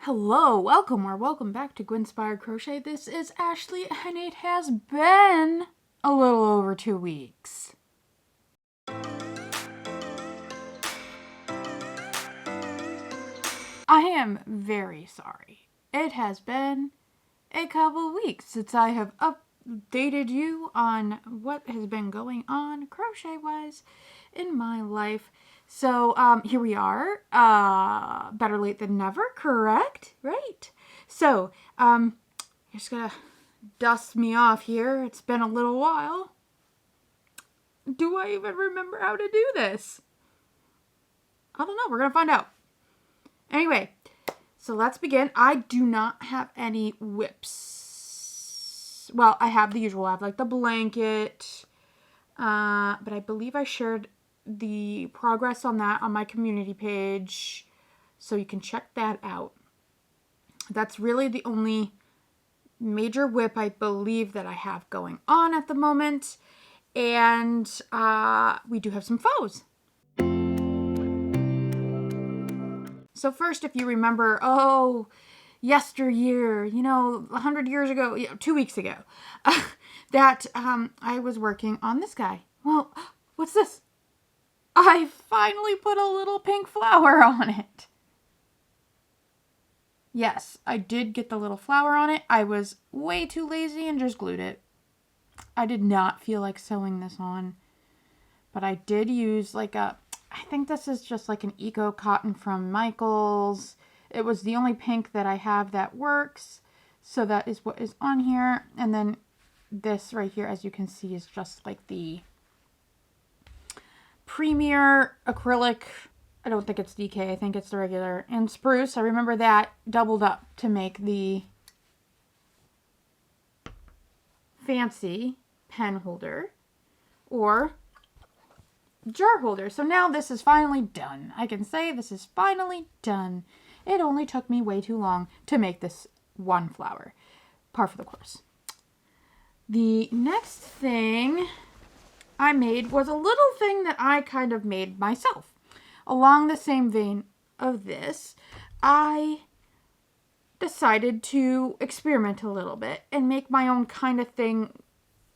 Hello, welcome or welcome back to Gwinspired Crochet. This is Ashley and it has been a little over 2 weeks. I am very sorry. It has been a couple weeks since I have updated you on what has been going on crochet-wise in my life. So, here we are. Better late than never, correct? Right? So, you're just gonna dust me off here. It's been a little while. Do I even remember how to do this? I don't know. We're gonna find out. Anyway, so let's begin. I do not have any whips. Well, I have the usual. I have like the blanket. But I believe I shared the progress on that on my community page, so you can check that out. That's really the only major whip I believe that I have going on at the moment. And we do have some faux. So first, if you remember, yesteryear, 100 years ago, 2 weeks ago, that I was working on this guy. Well, what's this? I finally put a little pink flower on it. Yes, I did get the little flower on it. I was way too lazy and just glued it. I did not feel like sewing this on, but I did use I think this is just like an eco cotton from Michaels. It was the only pink that I have that works. So that is what is on here. And then this right here, as you can see, is just like the Premier acrylic. I don't think it's DK. I think it's the regular. And spruce. I remember that doubled up to make the fancy pen holder or jar holder. So now this is finally done. I can say this is finally done. It only took me way too long to make this one flower. Par for the course. The next thing I made was a little thing that I kind of made myself. Along the same vein of this, I decided to experiment a little bit and make my own kind of thing.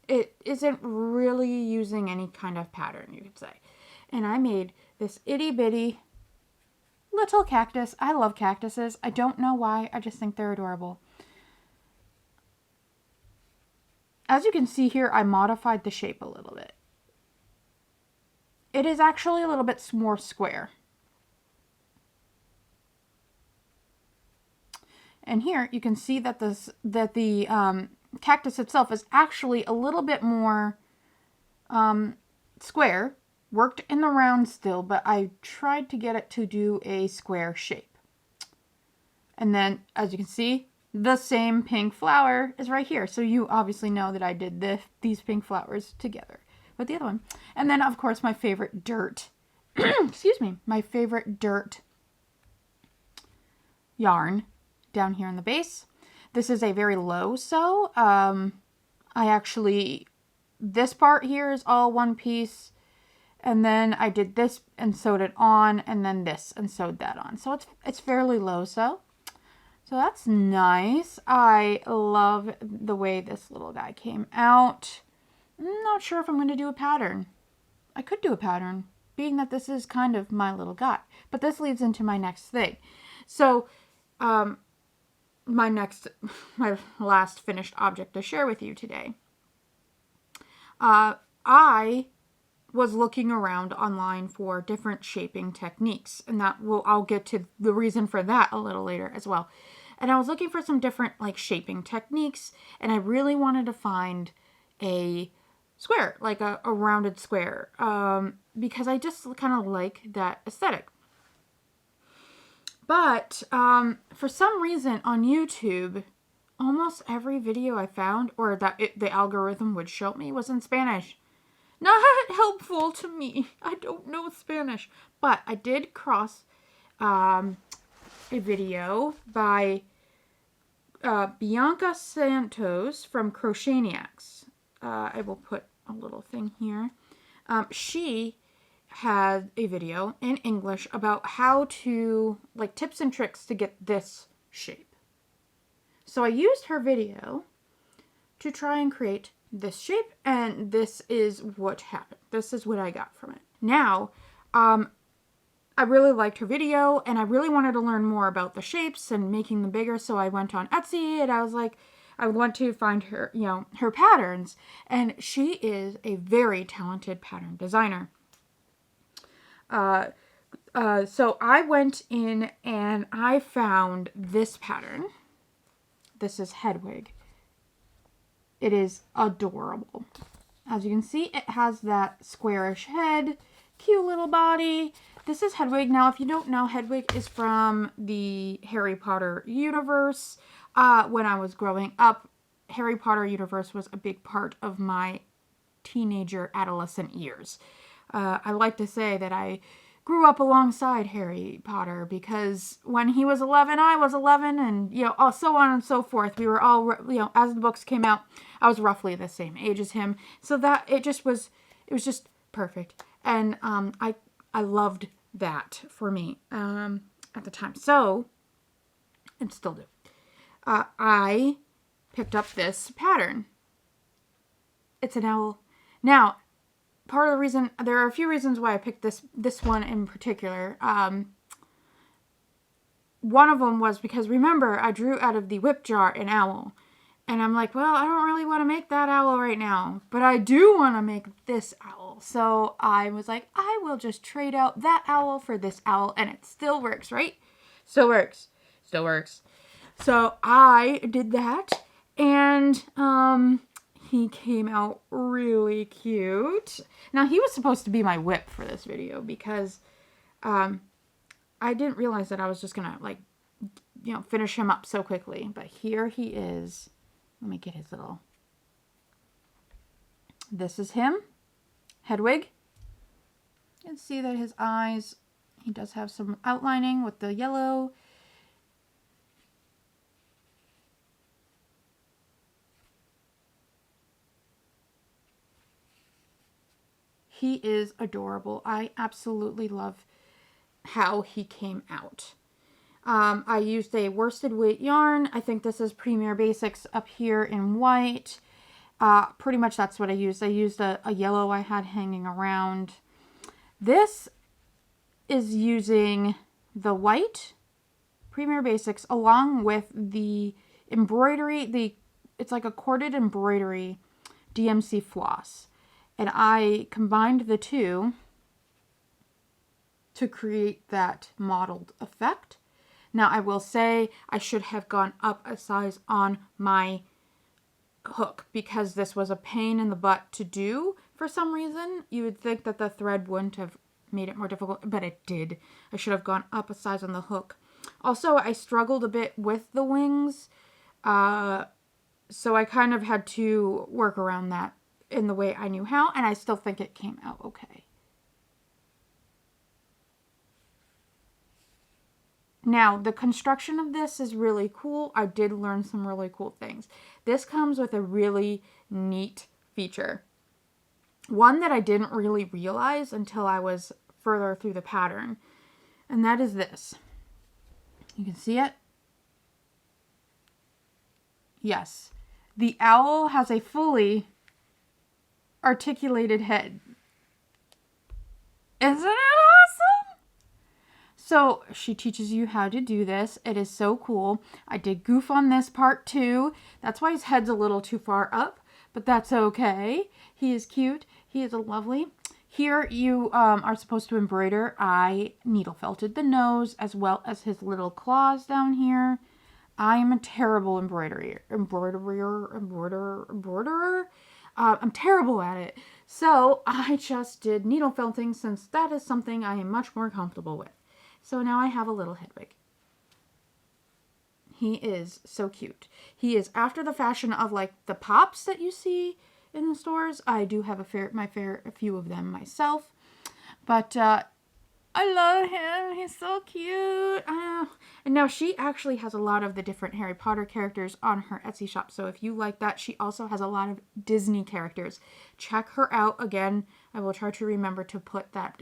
It isn't really using any kind of pattern, you could say. And I made this itty bitty little cactus. I love cactuses. I don't know why. I just think they're adorable. As you can see here, I modified the shape a little bit. It is actually a little bit more square. And here you can see that the cactus itself is actually a little bit more square. Worked in the round still, but I tried to get it to do a square shape. And then, as you can see, the same pink flower is right here. So you obviously know that I did these pink flowers together with the other one. And then, of course, my favorite dirt, excuse me, my favorite dirt yarn down here on the base. This is a very low sew. This part here is all one piece. And then I did this and sewed it on, and then this and sewed that on. So it's fairly low sew. So that's nice. I love the way this little guy came out. I'm not sure if I'm going to do a pattern. I could do a pattern, being that this is kind of my little guy. But this leads into my next thing. So, my last finished object to share with you today. I was looking around online for different shaping techniques, and I'll get to the reason for that a little later as well. And I was looking for some different shaping techniques, and I really wanted to find a square, like a rounded square, because I just kind of like that aesthetic. But for some reason on YouTube, almost every video I found, or that the algorithm would show me, was in Spanish. Not helpful to me. I don't know Spanish. But I did cross a video by Bianca Santos from Crocheniacs. I will put a little thing here. She had a video in English about how to, tips and tricks to get this shape. So I used her video to try and create this shape, and this is what happened. This is what I got from it. Now, I really liked her video, and I really wanted to learn more about the shapes and making them bigger, so I went on Etsy, and I was like, I want to find her, you know, her patterns, and she is a very talented pattern designer. So I went in and I found this pattern. This is Hedwig. It is adorable. As you can see, it has that squarish head, cute little body. This is Hedwig. Now, if you don't know, Hedwig is from the Harry Potter universe. When I was growing up, Harry Potter universe was a big part of my teenager adolescent years. I like to say that I grew up alongside Harry Potter because when he was 11, I was 11, and, you know, so on and so forth. We were all, you know, as the books came out, I was roughly the same age as him. So that it was just perfect. And I loved that for me at the time. So, and still do. I picked up this pattern. It's an owl. Now, part of the reason, there are a few reasons why I picked this one in particular. One of them was because, remember, I drew out of the whip jar an owl. And I'm like, well, I don't really want to make that owl right now, but I do want to make this owl. So I was like, I will just trade out that owl for this owl, and it still works, right? Still works. Still works. So I did that, and he came out really cute. Now, he was supposed to be my whip for this video because I didn't realize that I was just going to, like, you know, finish him up so quickly. But here he is. Let me get his little... This is him, Hedwig. You can see that his eyes, he does have some outlining with the yellow. He is adorable. I absolutely love how he came out. I used a worsted weight yarn. I think this is Premier Basics up here in white. Pretty much that's what I used. I used a yellow I had hanging around. This is using the white Premier Basics along with the embroidery. It's like a corded embroidery DMC floss. And I combined the two to create that mottled effect. Now, I will say I should have gone up a size on my hook because this was a pain in the butt to do for some reason. You would think that the thread wouldn't have made it more difficult, but it did. I should have gone up a size on the hook. Also, I struggled a bit with the wings, so I kind of had to work around that in the way I knew how, and I still think it came out okay. Now, the construction of this is really cool. I did learn some really cool things. This comes with a really neat feature. One that I didn't really realize until I was further through the pattern, and that is this. You can see it? Yes. The owl has a fully articulated head. Isn't it awesome? So she teaches you how to do this. It is so cool. I did goof on this part too. That's why his head's a little too far up, but that's okay. He is cute. He is lovely. Here you are supposed to embroider. I needle felted the nose as well as his little claws down here. I am a terrible embroiderer. I'm terrible at it. So I just did needle felting since that is something I am much more comfortable with. So now I have a little Hedwig. He is so cute. He is after the fashion of like the pops that you see in the stores. I do have a few of them myself. But I love him. He's so cute. And now she actually has a lot of the different Harry Potter characters on her Etsy shop. So if you like that, she also has a lot of Disney characters. Check her out. Again, I will try to remember to put that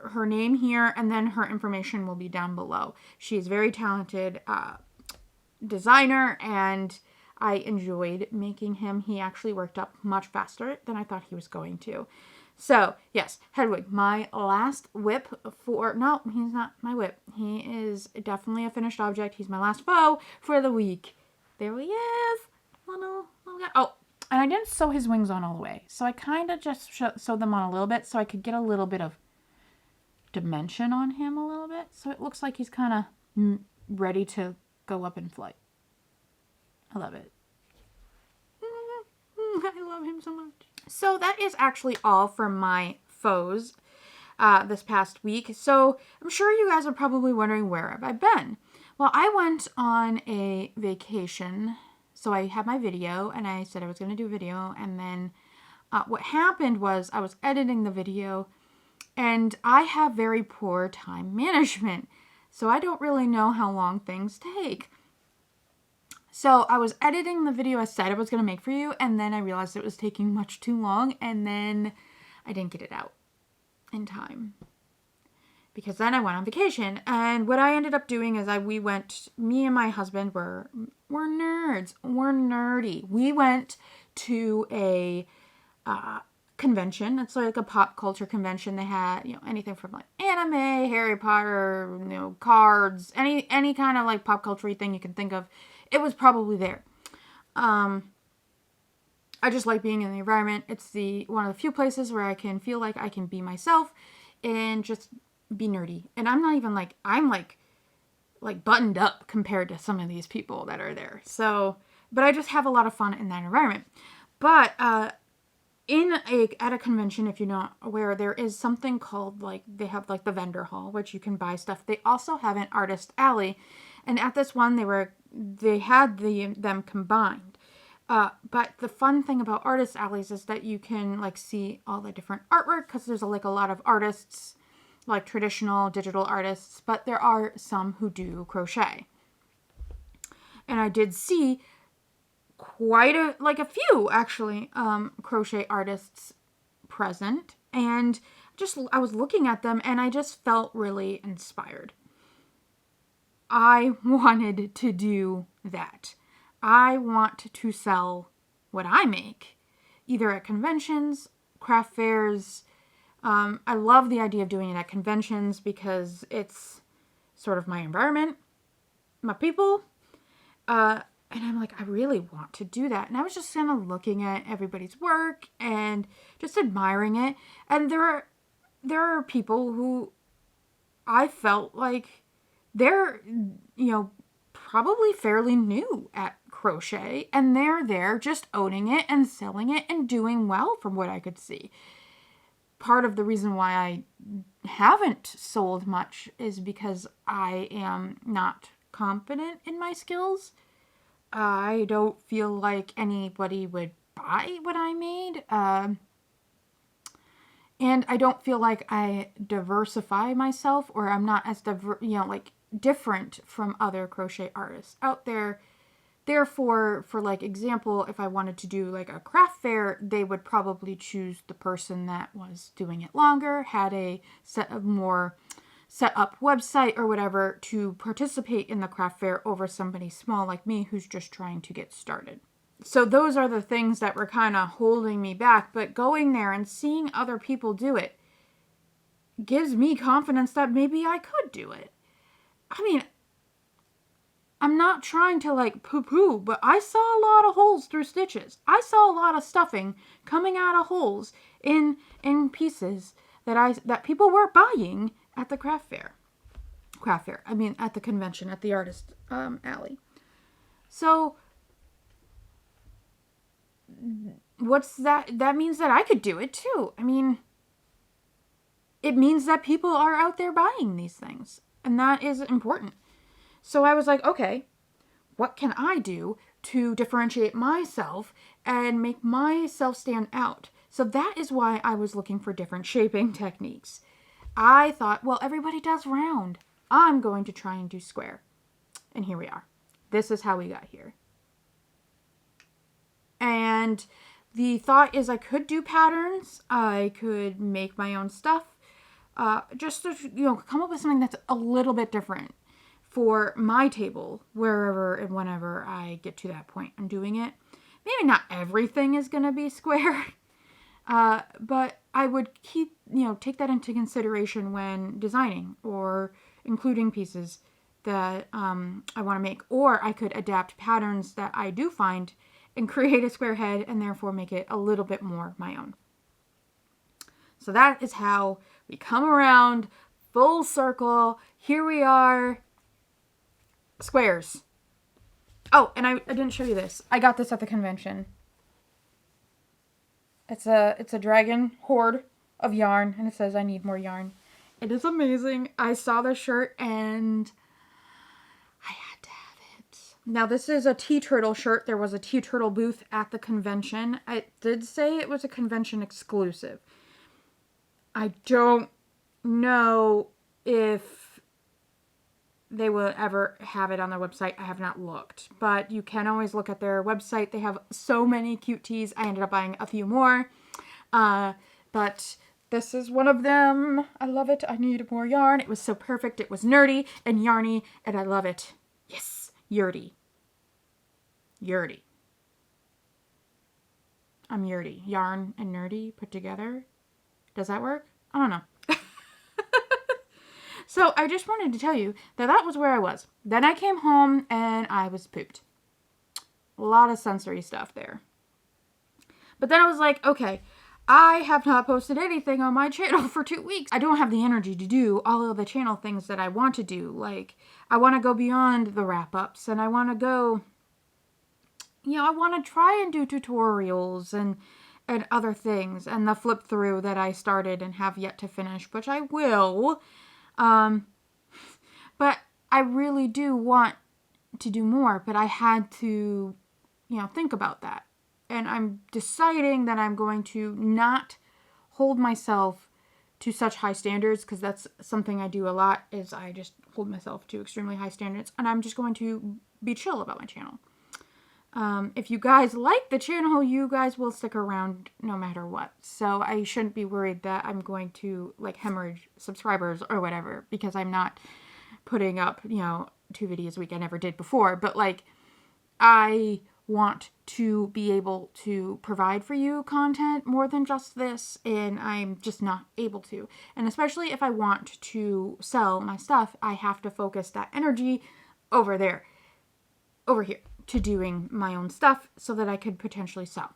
her name here, and then her information will be down below. She's very talented designer, and I enjoyed making him. He actually worked up much faster than I thought he was going to. So, yes, Hedwig, my last whip for... No, he's not my whip. He is definitely a finished object. He's my last foe for the week. There he is. Little guy. Oh, and I didn't sew his wings on all the way. So I kind of just sewed them on a little bit so I could get a little bit of dimension on him a little bit. So it looks like he's kind of ready to go up in flight. I love it. I love him so much. So that is actually all for my foes this past week. So I'm sure you guys are probably wondering, where have I been? Well, I went on a vacation. So I had my video and I said I was going to do a video. And then what happened was I was editing the video and I have very poor time management. So I don't really know how long things take. So I was editing the video I said I was going to make for you, and then I realized it was taking much too long, and then I didn't get it out in time. Because then I went on vacation, and what I ended up doing is me and my husband we're nerds. We're nerdy. We went to a convention. It's like a pop culture convention. They had, anything from like anime, Harry Potter, cards, any kind of like pop culture thing you can think of. It was probably there. I just like being in the environment. It's one of the few places where I can feel like I can be myself and just be nerdy. And I'm not even like, I'm like buttoned up compared to some of these people that are there. So, but I just have a lot of fun in that environment. But at a convention, if you're not aware, there is something called they have like the vendor hall, which you can buy stuff. They also have an artist alley. And at this one, they had them combined. But the fun thing about artist alleys is that you can see all the different artwork, because there's a lot of artists, like traditional digital artists, but there are some who do crochet. And I did see quite a few actually crochet artists present, and I was looking at them and I just felt really inspired. I wanted to do that. I want to sell what I make, either at conventions, craft fairs. I love the idea of doing it at conventions because it's sort of my environment, my people. And I'm like, I really want to do that. And I was just kind of looking at everybody's work and just admiring it. And there are people who I felt like they're, probably fairly new at crochet, and they're there just owning it and selling it and doing well from what I could see. Part of the reason why I haven't sold much is because I am not confident in my skills. I don't feel like anybody would buy what I made. And I don't feel like I diversify myself, or I'm not as different from other crochet artists out there. Therefore, for example, if I wanted to do a craft fair, they would probably choose the person that was doing it longer, had a set up website or whatever to participate in the craft fair over somebody small like me who's just trying to get started. So those are the things that were kind of holding me back, but going there and seeing other people do it gives me confidence that maybe I could do it. I mean, I'm not trying to poo-poo, but I saw a lot of holes through stitches. I saw a lot of stuffing coming out of holes in pieces that people were buying at the craft fair. I mean, at the convention, at the artist alley. So what's that? That means that I could do it too. I mean, it means that people are out there buying these things, and that is important. So I was like, okay, what can I do to differentiate myself and make myself stand out? So that is why I was looking for different shaping techniques. I thought, well, everybody does round. I'm going to try and do square. And here we are. This is how we got here. And the thought is I could do patterns. I could make my own stuff. just to, come up with something that's a little bit different for my table, wherever and whenever I get to that point in doing it. Maybe not everything is going to be square, but I would take that into consideration when designing or including pieces that I want to make. Or I could adapt patterns that I do find and create a square head and therefore make it a little bit more my own. So that is how we come around full circle. Here we are. Squares. Oh, and I didn't show you this. I got this at the convention. It's a dragon hoard of yarn, and it says I need more yarn. It is amazing. I saw the shirt and I had to have it. Now this is a tea turtle shirt. There was a tea turtle booth at the convention. I did say it was a convention exclusive. I don't know if they will ever have it on their website. I have not looked, but you can always look at their website. They have so many cute tees. I ended up buying a few more, but this is one of them. I love it. I need more yarn. It was so perfect. It was nerdy and yarny, and I love it. Yes, yurdy. Yurdy. I'm yurdy. Yarn and nerdy put together. Does that work? I don't know. So I just wanted to tell you that that was where I was. Then I came home and I was pooped. A lot of sensory stuff there. But then I was like, okay, I have not posted anything on my channel for 2 weeks. I don't have the energy to do all of the channel things that I want to do. Like, I want to go beyond the wrap-ups, and I want to go, I want to try and do tutorials and other things, and the flip through that I started and have yet to finish, which I will. But I really do want to do more, but I had to, think about that. And I'm deciding that I'm going to not hold myself to such high standards, because that's something I do a lot, is I just hold myself to extremely high standards, and I'm just going to be chill about my channel. If you guys like the channel, you guys will stick around no matter what. So I shouldn't be worried that I'm going to hemorrhage subscribers or whatever, because I'm not putting up, 2 videos a week. I never did before, but I want to be able to provide for you content more than just this, and I'm just not able to. And especially if I want to sell my stuff, I have to focus that energy over here, to doing my own stuff so that I could potentially sell.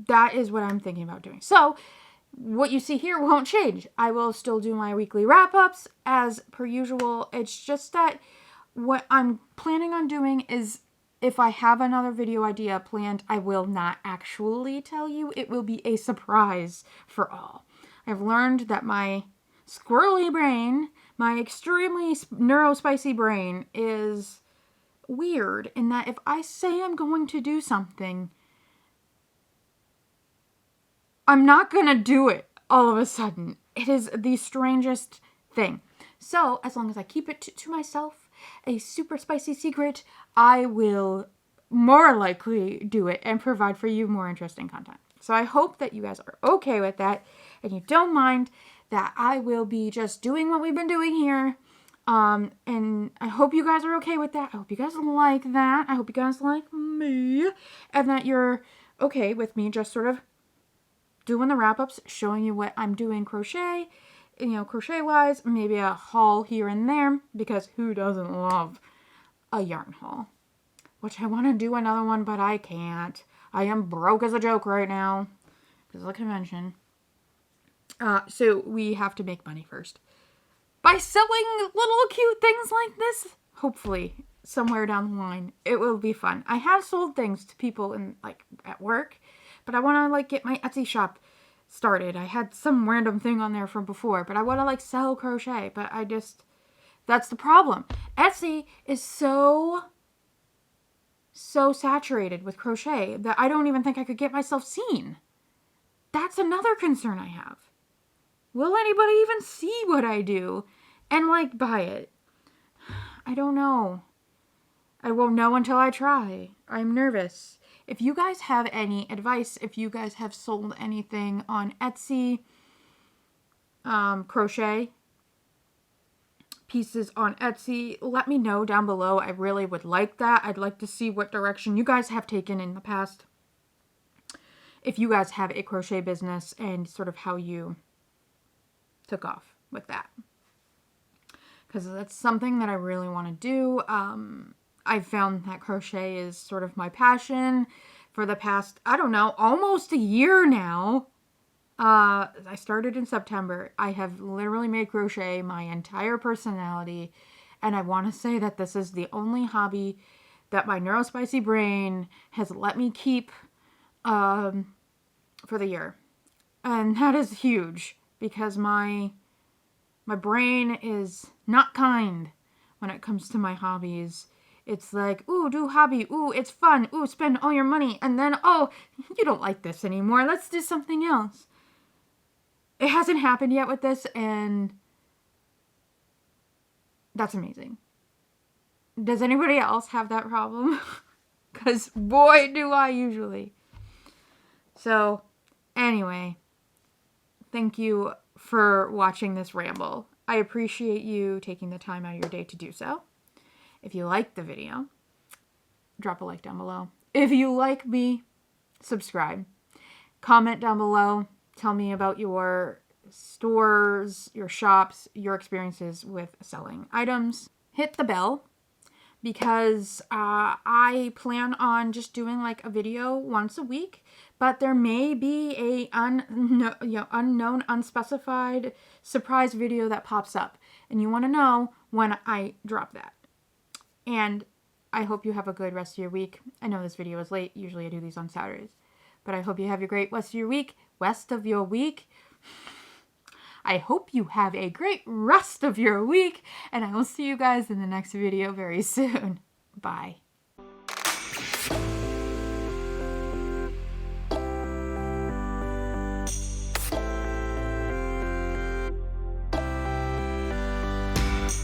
That is what I'm thinking about doing. So what you see here won't change. I will still do my weekly wrap-ups as per usual. It's just that what I'm planning on doing is, if I have another video idea planned, I will not actually tell you. It will be a surprise for all. I've learned that my squirrely brain, my extremely neurospicy brain, is weird in that if I say I'm going to do something, I'm not going to do it all of a sudden. It is the strangest thing. So as long as I keep it to myself, a super spicy secret, I will more likely do it and provide for you more interesting content. So I hope that you guys are okay with that, and you don't mind that I will be just doing what we've been doing here. And I hope you guys are okay with that. I hope you guys like that. I hope you guys like me, and that you're okay with me just sort of doing the wrap-ups, showing you what I'm doing crochet, crochet-wise, maybe a haul here and there, because who doesn't love a yarn haul? Which I want to do another one, but I can't. I am broke as a joke right now because of the convention. So we have to make money first by selling little cute things like this. Hopefully, somewhere down the line, it will be fun. I have sold things to people at work, but I want to get my Etsy shop started. I had some random thing on there from before, but I want to sell crochet, but that's the problem. Etsy is so saturated with crochet that I don't even think I could get myself seen. That's another concern I have. Will anybody even see what I do and buy it? I don't know. I won't know until I try. I'm nervous. If you guys have any advice, if you guys have sold anything on Etsy, crochet pieces on Etsy, let me know down below. I really would like that. I'd like to see what direction you guys have taken in the past. If you guys have a crochet business and sort of how you took off with that. Because that's something that I really want to do. I've found that crochet is sort of my passion for the past, I don't know, almost a year now. I started in September. I have literally made crochet my entire personality. And I want to say that this is the only hobby that my neurospicy brain has let me keep for the year. And that is huge because my brain is not kind when it comes to my hobbies. It's like, ooh, do hobby. Ooh, it's fun. Ooh, spend all your money. And then, oh, you don't like this anymore. Let's do something else. It hasn't happened yet with this, and that's amazing. Does anybody else have that problem? Because boy, do I usually. So, anyway, thank you for watching this ramble. I appreciate you taking the time out of your day to do so. If you liked the video, drop a like down below. If you like me, subscribe. Comment down below. Tell me about your stores, your shops, your experiences with selling items. Hit the bell because I plan on just doing like a video once a week, but there may be a unknown, unspecified surprise video that pops up, and you want to know when I drop that. And I hope you have a good rest of your week. I know this video is late. Usually I do these on Saturdays. But I hope you have a great rest of your week. I hope you have a great rest of your week. And I will see you guys in the next video very soon. Bye.